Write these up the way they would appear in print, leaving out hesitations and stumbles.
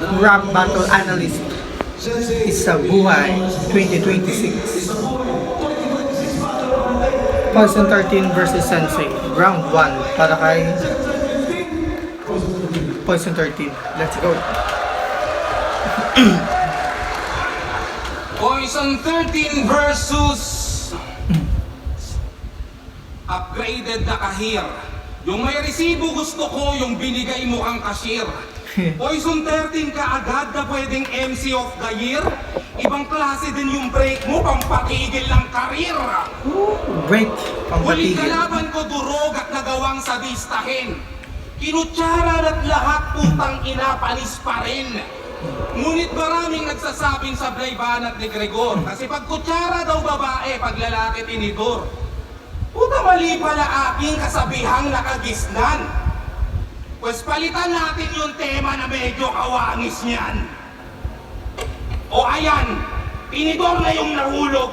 Rap Battle Analyst sa Buhay 2026. Poison 13 versus Sensei. Round 1 para kay Poison 13. Let's go. Poison 13 versus upgraded na kahir. Yung may resibo gusto ko, yung binigay mo kang cashier. Poison 13 ka agad na pwedeng MC of the year. Ibang klase din yung break mo, pampatigil ng karir. Break, Huling pampatigil. kalaban ko durog at nagawang sadistahin. Kinutsara at lahat putang ina panis pa rin. Ngunit maraming nagsasabing sablay banat ni Gregor. Kasi pag kutsara daw babae, pag lalaki tinidor. Puta mali pala aking kasabihang nakagisnan. Pues palitan natin yung tema na medyo kawangis niyan. O ayan, tinidor na yung nahulog.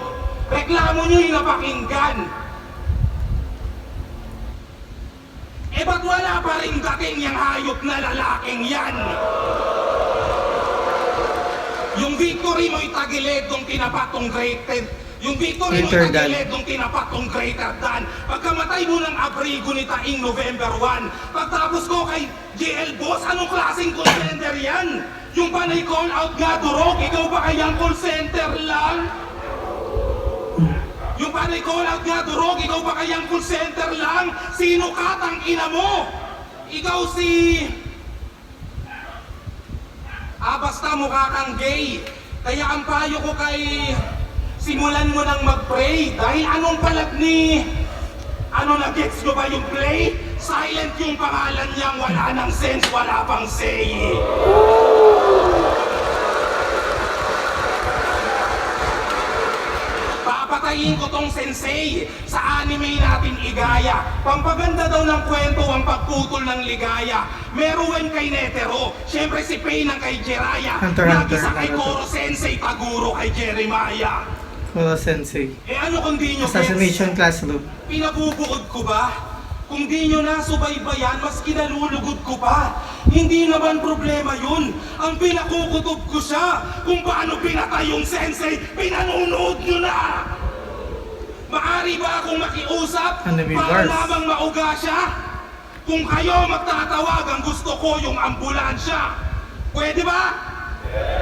Reklamo nyo yung napakinggan. Eh ba't wala pa rin dating yung hayop na lalaking yan? Yung victory mo'y tagilid nung tinapatong greater. Yung victory mo'y tagilid nung tinapatong greater than. Pagkamatay mo ng abrigo ni Taing November 1. Pagtapos ko kay GL Boss, anong klaseng contender yan? Yung panay call out nga durog, ikaw ba kayang call center lang? Yung panay call out nga durog, ikaw ba kayang call center lang? Sino ka tang ina mo? Ikaw si... basta mukha kang gay. Kaya ang payo ko kay... Simulan mo nang mag-pray. Dahil anong palag ni... na-gets nyo ba yung play? Silent yung pangalan niyang wala nang sense, wala pang say. Papatayin ko tong sensei. Sa anime natin igaya. Pampaganda daw ng kwento ang pagputol ng ligaya. Meron kay Netero, syempre si Pain ang kay Jiraiya. Nagisa kay Koro Sensei, Taguro kay Jeremiah. Kuro Sensei. Eh ano kung di nyo Assassination Classroom. Pinabubuod ko ba? Kung di nyo nasubaybayan, mas kinalulugod ko pa. Hindi naman problema yun. Ang pinakukutob ko siya. Kung paano pinatay yung sensei, pinanunood nyo na! Maari ba akong makiusap para lamang mauga siya? Kung kayo magtatawag, ang gusto ko yung ambulansya. Pwede ba?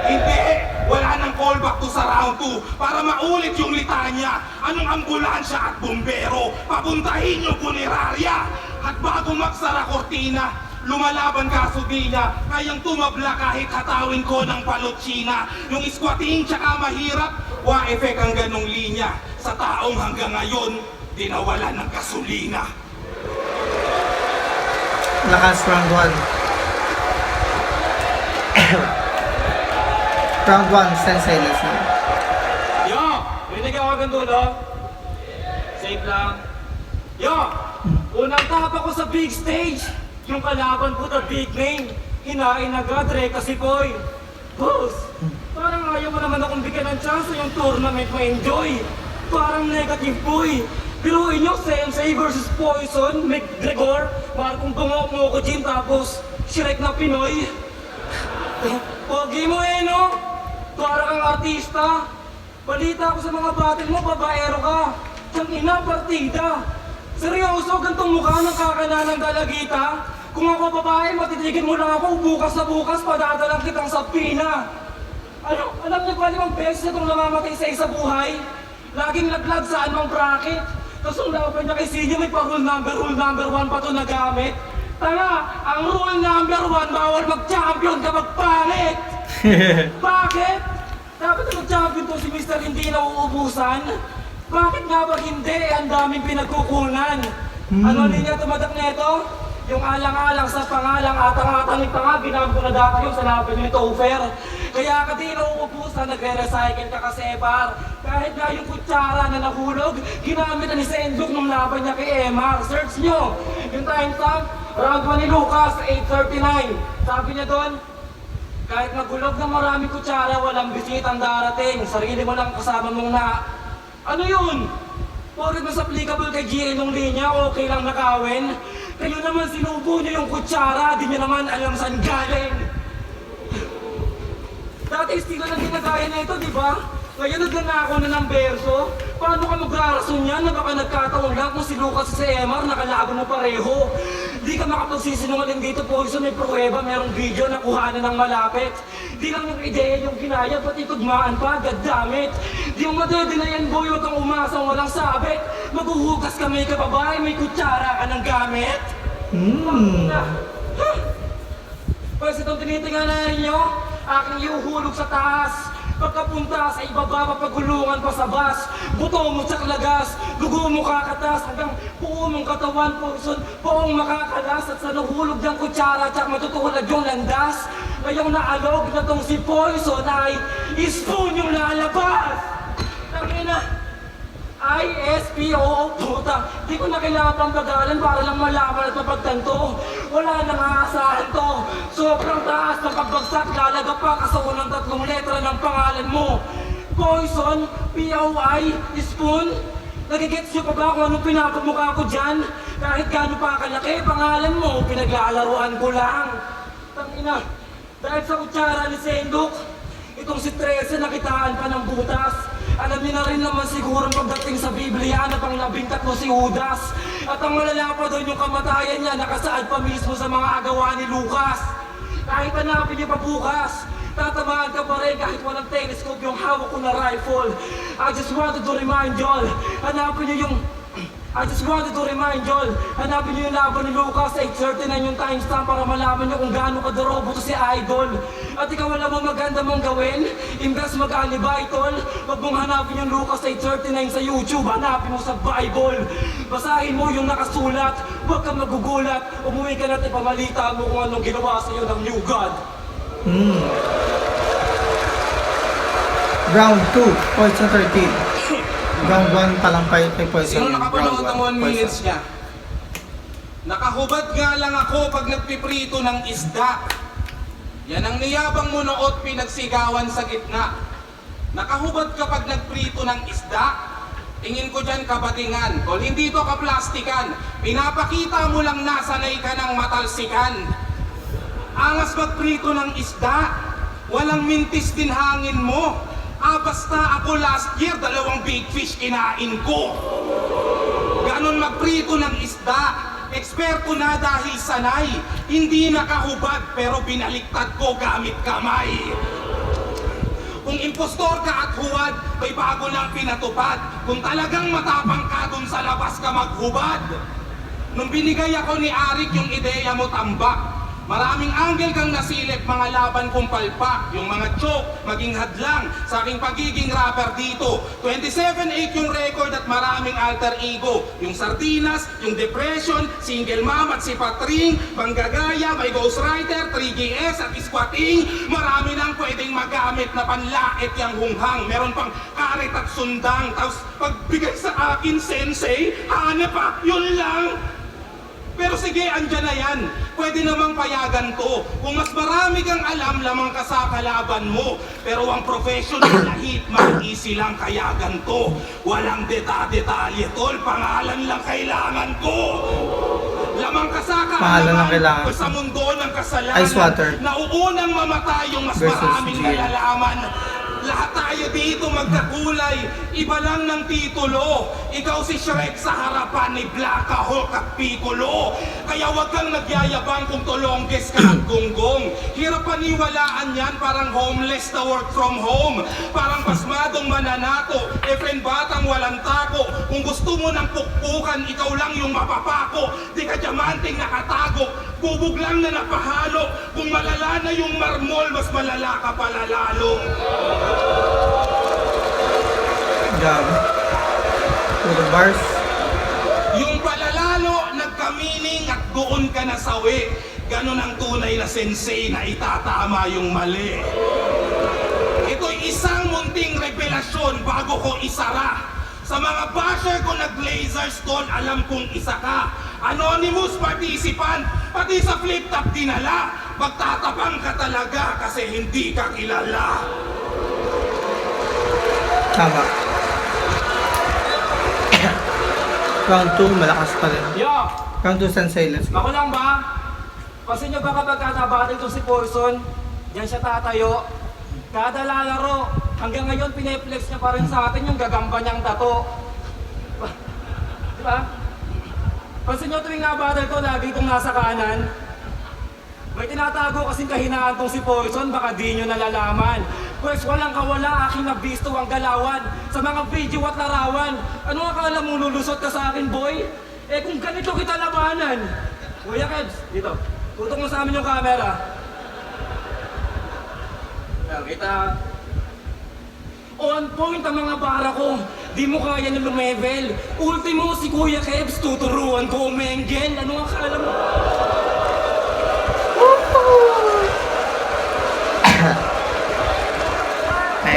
Hindi! Wala nang callback to sa round 2 para maulit yung litanya. Anong ambulansya at bumbero? Papuntahin nyo punerarya. At bago magsara kortina, lumalaban ka sudina. Kayang tumabla kahit hatawin ko ng palotsina. Yung squatting tsaka mahirap, wa-effect ang ganong linya. Sa taong hanggang ngayon, dinawala ng gasolina. Lakas round 1. Round 1, Sensei, let's go. Yo! Rinig ako hanggang dulo? Safe lang. Yo! Unang tap ako sa big stage. Yung kalaban ko na big name. Hinain agad, Reka Sipoy. Boss! Parang ayaw mo naman akong bigyan ng chance yung tournament ma-enjoy. Parang negative boy. Biruin nyo, Sensei versus Poison, McGregor. Parang kung bungok mo ko, Jim, tapos Shrek na Pinoy. Pogi mo no? Para kang artista. Balita ko sa mga battle mo, babaero ka. Tiyang ina, partida. Seryoso, gantong mukha ng kakana ng dalagita. Kung ako babae, matitigin mo lang ako. Bukas na bukas, padadalang kitang sa pina. Ano, alam niyo ba 5 beses na itong namamatay sa isa buhay? Laging laglag sa anong bracket. Tapos ang laban niya kay Sinyo, may pa-rule number 1 pa ito nagamit. Tanga, ang rule number 1, bawal mag-champion kapag pangit. Bakit? Dapat na mag-champion to si Mr. Hindi na uubusan. Bakit nga ba hindi? Ang daming pinagkukunan. Ano niya tumadak nito? Yung alang-alang sa pangalang atang-atang ni tanga, ginamit ko na dati yung sa laban ni Topher. Kaya ka di nauubusan, nagre-recycle ka kasi par. Kahit nga yung kutsara na nahulog, ginamit na ni Sendok nung laban niya kay MR. Search nyo! Yung timestamp, round 1 ni Lucas, 8:39. Sabi niya doon, kahit nagulog ng maraming kutsara, walang bisitang darating. Sarili mo lang kasama mong na... Ano yun? Bakit mas applicable kay GL nung linya, okay lang nakawin? Kayo naman sinubo niyo yung kutsara, di niyo naman alam saan galing. Dati estilo lang ginagaya na ito, di ba? Ngayon nagnanako na ng berso. Paano ka magrarason yan na baka nagkataon lang kung si Lucas at si Emar nakalaban mo pareho? Di ka makapagsisinungaling dito, Poison. May pruweba, merong video na kuhanan ng malapit. Di lang yung ideya yung kinaya, pati tugmaan pa, goddammit. Di mo madedinayan, boy, huwag kang umasa walang sabit. Maghuhugas ka, may kababae, may kutsara ka ng gamit. Pwes itong tinitingan na ninyo, aking iuhulog sa taas. Pagkapunta sa ibaba, papagulungan pa sa bus. Buto mo sa lagas, dugo mo kakatas. Hanggang buo mong katawan, Poison, buong makakalas. At sa nahulog ng kutsara, tsak matutulad yung landas. Ngayong naalog na tong si Poison ay spoon yung lalabas. Tangina, ISPO, puta. Di ko na kailangan pang bagalan para lang malaman at mapagtanto. Wala nang aasahan to. Sobrang taas ng pagbagsak, lalaga pa ka sa unang 3 letra ng pangalan mo. Poison, P-O-I, spoon. Nagigets nyo pa ba kung anong pinapamukha ko dyan? Kahit gaano pa kalaki, pangalan mo, pinaglalaruan ko lang. Tangina, dahil sa kutsara ni Sendok, itong si Trece nakitaan pa ng butas. Alam niyo na rin naman siguro pagdating sa Biblia na pang 13 si Judas. At ang malala pa doon yung kamatayan niya nakasaad pa mismo sa mga agawa ni Lucas. Kahit hanapin niyo pa bukas, tatamaan ka pa rin kahit walang telescope yung hawak ko na rifle. I just wanted to remind y'all, hanapin niyo yung laban ni Lucas. 8:39 yung timestamp para malaman nyo kung gaano kadarobo to si Idol. At ikaw alam mo maganda mong gawin, imbes mag-alibay, tol. Wag mong hanapin yung Lucas 8:39 sa YouTube, hanapin mo sa Bible. Basahin mo yung nakasulat, huwag kang magugulat. Umuwi ka na't ipamalita mo kung anong ginawa sa'yo ng New God. Round 2, Poison 13. Round 1 pa lang kay Poison. Sino nakapanood ng 1 minutes Poison. niya? Nakahubad nga lang ako pag nagpiprito ng isda. Yan ang niyabang mo noot pinagsigawan sa gitna. Nakahubad ka pag nagprito ng isda. Tingin ko dyan kabatingan. Tol, hindi to kaplastikan. Pinapakita mo lang nasanay ka ng matalsikan. Angas magprito ng isda. Walang mintis din hangin mo. Basta ako last year, 2 big fish kinain ko. Ganon magprito ng isda. Eksperto na dahil sanay. Hindi nakahubad pero binaliktad ko gamit kamay. Kung impostor ka at huwad, may bago lang pinatupad. Kung talagang matapang ka dun sa labas ka maghubad. Nung binigay ako ni Arik yung ideya mo tambak, maraming angle kang nasilip, mga laban kong palpak. Yung mga joke, maging hadlang sa aking pagiging rapper dito. 27-8 yung record at maraming alter ego. Yung Sardinas, yung Depression, Single Mom at si Patring, Manggagaya, may Ghostwriter, 3GS at Squatting. Marami nang pwedeng magamit na panlait yung hunghang. Meron pang karet at sundang. Tapos pagbigay sa akin, sensei, hanep pa, yun lang. Pero sige, andyan na yan. Pwede namang payagan to. Kung mas marami kang alam, lamang ka sa kalaban mo. Pero ang professional na hitman, easy lang kayagan to. Walang deta-detalye, tol. Pangalan lang kailangan ko. Lamang ka sa kaalaman o sa mundo ng kasalanan. Ice water. Nauunang mamatay yung mas Versus maraming Gio. nalalaman. Lahat tayo dito magkakulay, iba lang ng titulo. Ikaw si Shrek sa harapan ni Black Hulk at Piccolo. Kaya wag kang nagyayabang kung tolongges ka at gonggong. Hirap paniwalaan yan, parang homeless na work from home. Parang pasmadong mananato, friend batang walang tako. Kung gusto mo ng pukpukan, ikaw lang yung mapapako. Di ka diamanting nakatago, bubog lang na napahalo. Kung malala na yung marmol, mas malala ka pala lalo. Gab. Puro bars. Yung palalalo, nagkamining at doon ka nasawi. Ganon ang tunay na sensei na itatama yung mali. Ito'y isang munting revelasyon bago ko isara. Sa mga basher ko nag-laser stone, alam kong isa ka. Anonymous participant, pati sa flip-top dinala. Magtatapang ka talaga kasi hindi ka kilala. Tama. Round 2, malakas pa rin. Yo! Round 2, Sensei, let's go. Ako lang ba? Kasi nyo ba kapag nabattle to si Poison, diyan siya tatayo, Kada lalaro, hanggang ngayon pineflex niya pa rin sa atin yung gagamba niyang tato. Di ba? Pansin niyo tuwing nabattle ko, lagi itong nasa kanan. May tinatago kasing kahinaan tong si Poison, baka di nyo nalalaman. Pwes walang kawala, aking nabisto ang galawan. Sa mga video at larawan, ano akala mo lulusot ka sa akin, boy? Eh kung ganito kita labanan. Kuya Kebs, dito. Tutok mo sa amin yung camera. Ayan, kita. On point ang mga bara ko. Di mo kaya na lumevel. Ultimo si Kuya Kebs, tuturuan ko umengel. Ano akala mo?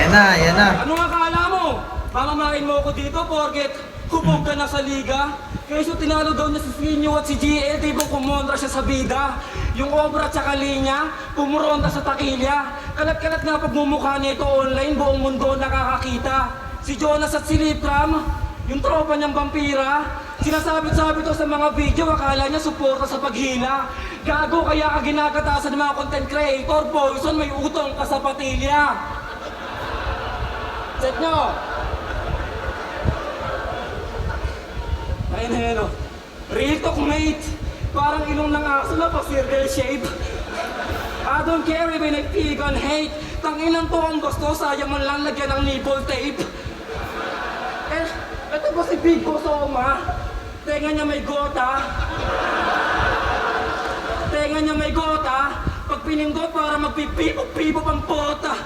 Ayan na. Ano akala mo? Mamamain mo ako dito porket hubog ka na sa liga? Kaysa tinalo daw niya si Sinyo at si GL, di ba kumontra siya sa bida? Yung obra at saka linya, pumuronda sa takilya. Kalat-kalat nga pagmumukha nito online, buong mundo nakakakita. Si Jonas at si Lipram, yung tropa niyang vampira, sinasabit-sabit to sa mga video, akala niya suporta sa paghila. Gago kaya ka ginagatasan ng mga content creator, Poison may utong ka sa patilya. Set nyo! Ayun, real talk mate! Parang ilong ng aso na pa circle shape. I don't care even if vegan hate. Tanginan to ang gusto, sayang man lang lagyan ng nipple tape. Eh, ito po si Big Bosoma. Tenga niya may gota. Tenga niya may gota. Pag pinindot para magpipipop-pipop ang pota.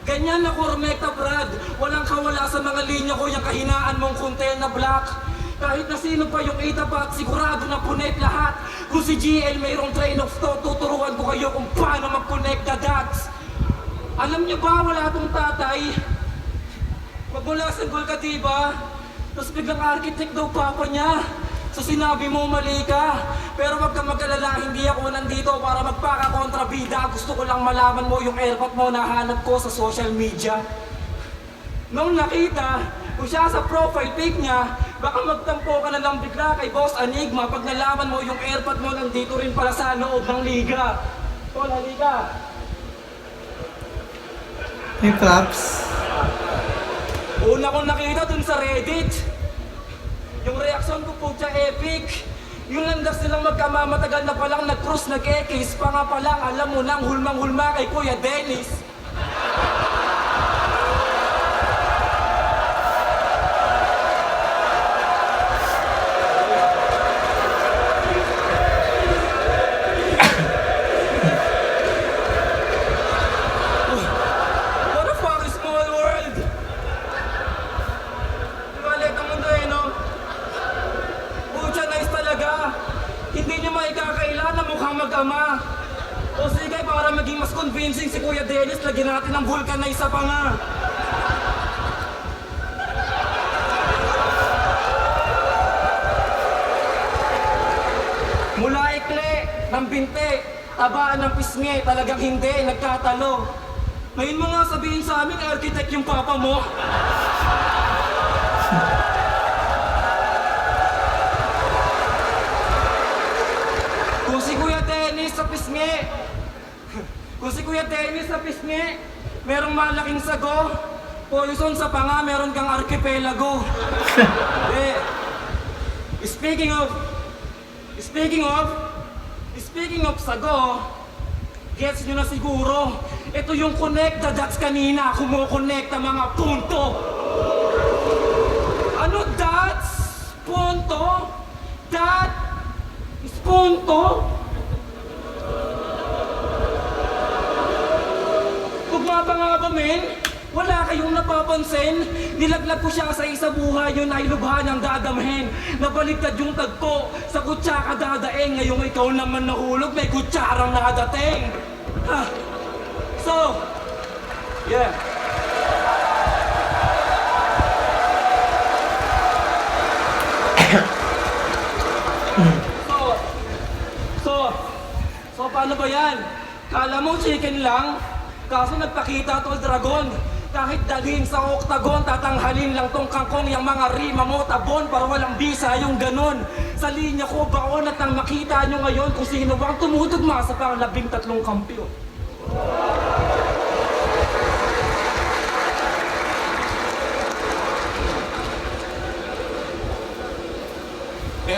Ganyan na Cormecta Brad. Walang kawala sa mga linya ko yung kahinaan mong content na black. Kahit na sino pa yung itapat, sigurado na punet lahat. Kung si GL mayroong train of thought, tuturuan ko kayo kung paano mag-connect the dots. Alam niyo ba, wala tong tatay? Magmula sa gol ka, diba? Tapos biglang architect daw papa niya. So sinabi mo mali ka. Pero wag ka mag-alala, hindi ako nandito para magpaka-kontrabida. Gusto ko lang malaman mo yung airpot mo na hanap ko sa social media. Nung nakita ko siya sa profile pic niya, baka magtampo ka na lang bigla kay Boss Enigma pag nalaman mo yung airpot mo nandito rin pala sa loob ng liga. Tol, halika. Yung claps. Una kong nakita dun sa Reddit. Yung reaksyon ko po siya epic. Yung landas nilang magkamamatagal na palang nag-cruise, nag-ekis pa nga palang alam mo nang hulmang-hulma kay Kuya Dennis. What a fucking small world! Malit ang mundo eh, no? Pucha, nice talaga. Hindi niyo maikakailan na mukhang mag-ama. O sige, para maging mas convincing si Kuya Dennis, lagyan natin ng vulcanize sa panga. Mula ikli, ng binte, tabaan ng pisngi, talagang hindi, nagkatalo. Ngayon mo nga sabihin sa amin, architect yung papa mo. Kung si Kuya Dennis sa pisngi, merong malaking sago, Poison sa panga, meron kang archipelago. Eh, speaking of sago, gets nyo na siguro, ito yung connect the dots kanina, kumukonect ang mga punto. Ano dots? Punto? Dot? Is punto? Tugma pa nga ba, men? Wala kayong napapansin? Nilaglag ko siya sa isa buhay, yun ay lubha ng dadamhin. Nabaliktad yung tagpo, sa kutsaka dadaing. Ngayong ikaw naman nahulog, may kutsarang nadating. Ha? So, yeah. So, paano ba yan? Kala mo chicken lang? Kaso nagpakita tol dragon. Kahit dalhin sa oktagon, tatanghalin lang tong kangkong. Yung mga rima mo tabon, para walang bisa yung ganon. Sa linya ko baon at nang makita nyo ngayon kung sino bang tumutugma sa pang 13 kampiyon.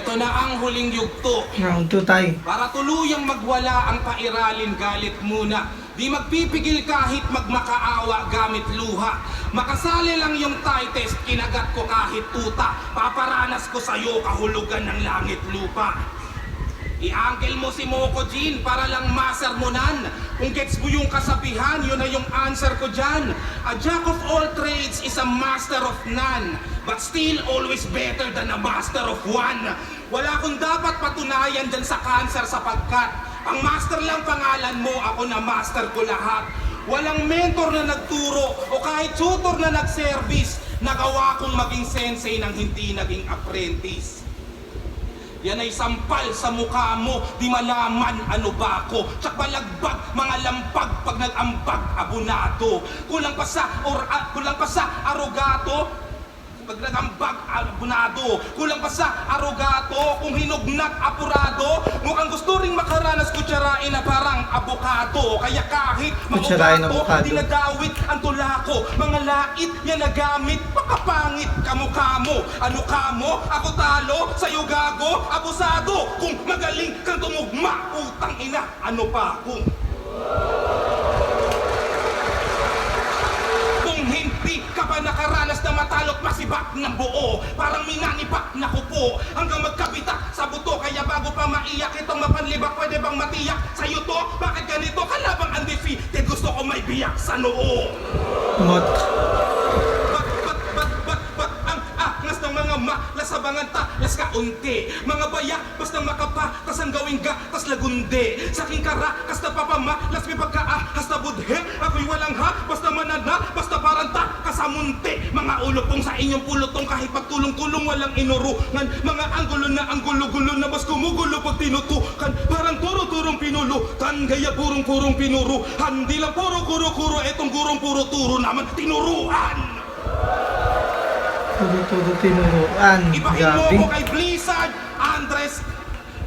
Ito na ang huling yugto. Round 2 tayo. Para tuluyang magwala ang pairalin, galit muna. Di magpipigil kahit magmakaawa gamit luha. Makasali lang yung tightest, kinagat ko kahit tuta. Paparanas ko sa'yo kahulugan ng langit lupa. I-uncle mo si Moko Jean para lang masermonan. Kung gets mo yung kasabihan, yun na yung answer ko dyan. A jack of all trades is a master of none, but still always better than a master of one. Wala akong dapat patunayan dyan sa cancer sapagkat ang master lang pangalan mo, ako na master ko lahat. Walang mentor na nagturo o kahit tutor na nag-service. Nagawa kong maging sensei nang hindi naging apprentice. Yan ay sampal sa mukha mo, di malaman ano ba ako. Tsak balagbag, mga lampag, pag nag-ambag, abonado. Kulang pa sa arogato, pag nag-ambag, abonado. Kulang pa sa arogato, kung hinugnat, apurado. Mukhang gusto ring makaranas kutsarain na parang abokado. Kaya kahit Kutsarain na maugato, abokado. dinadawit ang tula ko. Mga lait yan nagamit, pakapangit kamukha mo. Ano ka mo? Ako talo, sa'yo gago, abusado. Kung magaling kang tumugma, utang ina, ano pa kung hindi ka pa nakaranas na matalo't masibak ng buo. Parang minanipak na kupo hanggang magkabitak sa buto. Kaya bago pa maiyak itong mapanlibak, pwede bang matiyak sa'yo to? Bakit ganito? Kalabang undefeated, gusto ko may biyak sa noo. Mot. Ba't ang angas ng mga malasabangan talas kaunti. Mga bayak, basta makapa, tas ang gawing ga, tas lagundi. Sa aking karakas na papamalas, may pagkaahas na budhe. Ako'y walang ha, basta manana, basta paranta kasamunti. Mga ulo pong sa inyong pulutong, kahit pagtulong-tulong walang inurungan. Mga anggulo na ang gulo-gulo na mas kumugulo pag tinutukan. Parang turo-turong pinulutan, gaya purong-purong pinuruhan. Di lang puro kuro-kuro, etong gurong puro turo naman tinuruan. Tudo tinuruan. Ibahin mo Gabi. ako kay Blizzard,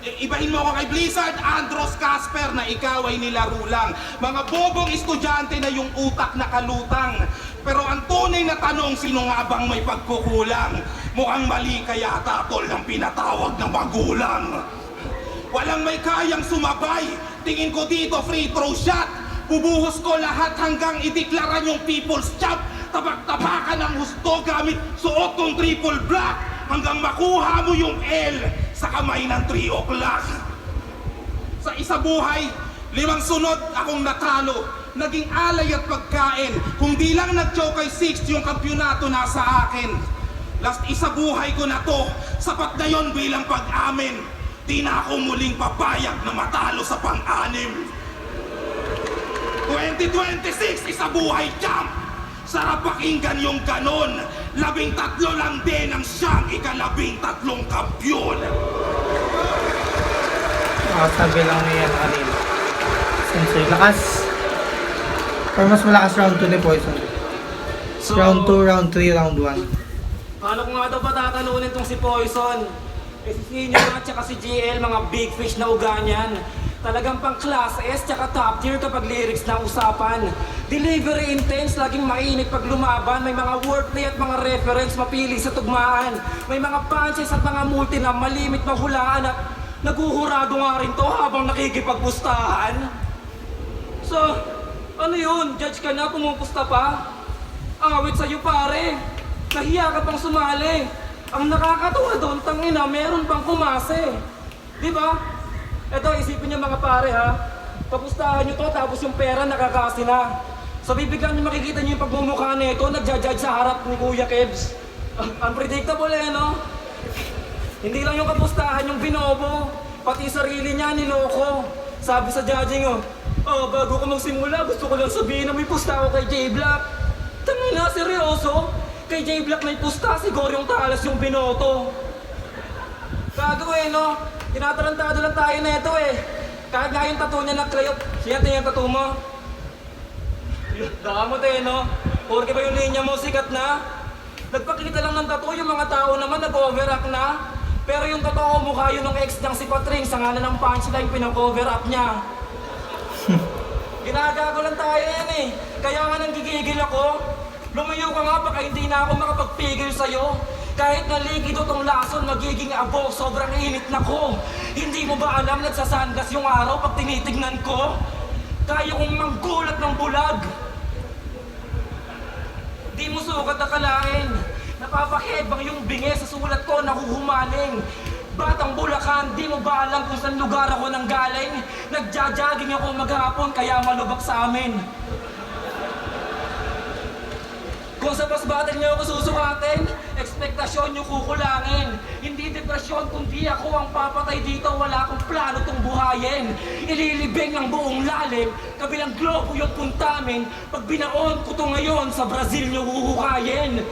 Ibahin mo ako kay Blizzard, Andros, Casper na ikaw ay nilaro lang. Mga bobong estudyante na yung utak na kalutang. Pero ang tunay na tanong, sino nga bang may pagkukulang? Mukhang mali kaya tatol ng pinatawag ng magulang. Walang may kayang sumabay. Tingin ko dito free throw shot. Bubuhos ko lahat hanggang ideklara yung people's champ. Tabak-tabakan ng husto gamit suot kong triple block hanggang makuha mo yung L sa kamay ng 3 o'clock. Sa isa buhay, 5 sunod akong natalo. Naging alay at pagkain. Kung di lang nag-choke kay 6, yung kampyonato nasa akin. Last isa buhay ko na to, sapat na yon bilang pag-amin. Di na ako muling papayag na matalo sa pang-anim. 2026, isa buhay champ. Sarap pakinggan yung ganon. 13 lang din ang siyang ika-13 kampyon. Sabi lang niya kanina. Sensei, lakas. Pero mas malakas round 2 ni Poison. So, Round 2, round 3, round 1. paano ko nga daw ba tatalunin tong si Poison? Eh si Senior at saka si GL, mga big fish na uganyan. Talagang pang class S tsaka top tier kapag lyrics na usapan. Delivery intense, laging mainit pag lumaban. May mga wordplay at mga reference mapili sa tugmaan. May mga punches at mga multi na malimit mahulaan at naguhurado nga rin to habang nakikipagpustahan. So, ano yun? Judge ka na, pumupusta pa? Awit sa'yo pare. Nahiya ka pang sumali. Ang nakakatuwa doon, tangina, meron pang kumase. Di ba? Eto, isipin niyo mga pare ha. Papustahan niyo to, tapos yung pera nakakasi na. So bibigyan niyo makikita niyo yung pagmumukha nito, nagja-judge sa harap ni Kuya Kebs. Unpredictable no? Hindi lang yung kapustahan yung binobo, pati sarili niya niloko. Sabi sa judging bago ko magsimula, gusto ko lang sabihin na may pusta ako kay J-Black. Tangina, seryoso? Kay J-Black may pusta, siguro yung talas yung binoto. Gago no? Tinatarantado lang tayo na ito Kahit nga yung tattoo niya na-clayop, siya yung tattoo mo. Damot no? Porke ba yung linya mo sikat na? Nagpakita lang ng tattoo, yung mga tao naman nag-over-up na. Pero yung totoo mukha yun ng ex niyang si Patring, sa ngalan ng punchline pinang-cover up niya. Ginagago lang tayo yan Kaya nga nanggigigil ako. Lumayo ka nga, baka hindi na ako makapagpigil sa'yo. Kahit naligido tong lason, magiging abo, sobrang init na ko. Hindi mo ba alam nagsasandas yung araw pag tinitignan ko? Kaya kong manggulat ng bulag. Di mo sukat akalain. Napapakebang yung bingi sa sulat ko, nakuhumaling. Batang Bulacan, di mo ba alam kung saan lugar ako nang galing? Nagja-jogging ako maghapon, kaya malubak sa amin. Kung sa basbatin niyo ako susukatin, ekspektasyon niyo kukulangin. Hindi depresyon, kundi ako ang papatay dito, wala akong plano tong buhayin. Ililibing ng buong lalim, kabilang globo yung puntamin. Pag binaon ko to ngayon, sa Brazil niyo huhukayin.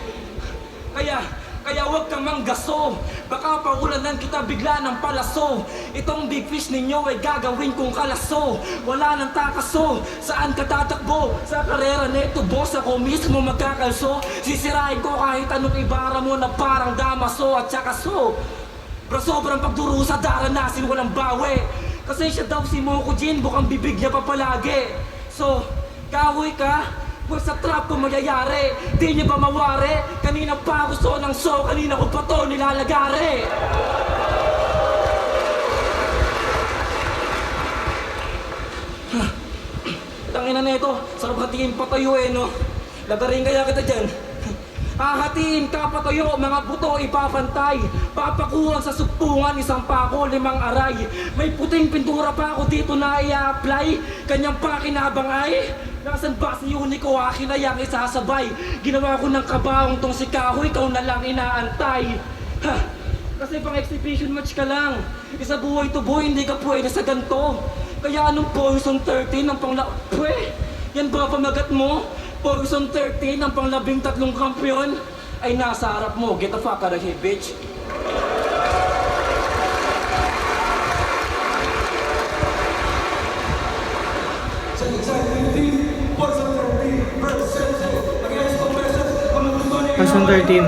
Kaya huwag kang manggaso, baka paulanan kita bigla ng palaso. Itong big fish ninyo ay gagawin kong kalaso. Wala nang takaso, saan ka tatakbo? Sa karera neto boss, ako mismo magkakalso. Sisirain ko kahit anong ibara mo na parang damaso at saka so. Bro, sobrang pagdurusa, daranasin walang bawi. Kasi siya daw si Moko Jin, bukang bibig niya pa palagi. So, kahoy ka? Kung sa trap ko magyayari, di niya ba mawari? Kanina pa gusto ng so, kanina ko pa to nilalagari. Tangina na ito, sarap hatiin patayo eh no. Lagarin kaya kita dyan. Hahatiin ka patayo, mga buto ipapantay. Papakuhan sa supungan, isang pako, 5 aray. May puting pintura pa ako dito na i-apply. Kanyang pakinabang ay, nasan ba si Unico, akin na yang isasabay. Ginawa ko ng kabaong tong si Kahoy, ikaw na lang inaantay. Ha, kasi pang exhibition match ka lang. Isa buhay to boy, hindi ka pwede sa ganto. Kaya anong Poison 13 ang Pwe, yan ba pamagat mo? Poison 13 ang pang-13 kampiyon ay nasa harap mo. Get the fuck out of here, bitch. Poison 13.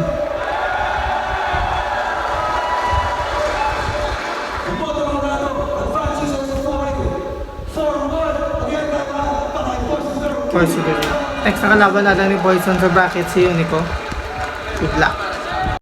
Poison 13. Next na kalaban natin ni Poison sa bracket si Unico. Good luck.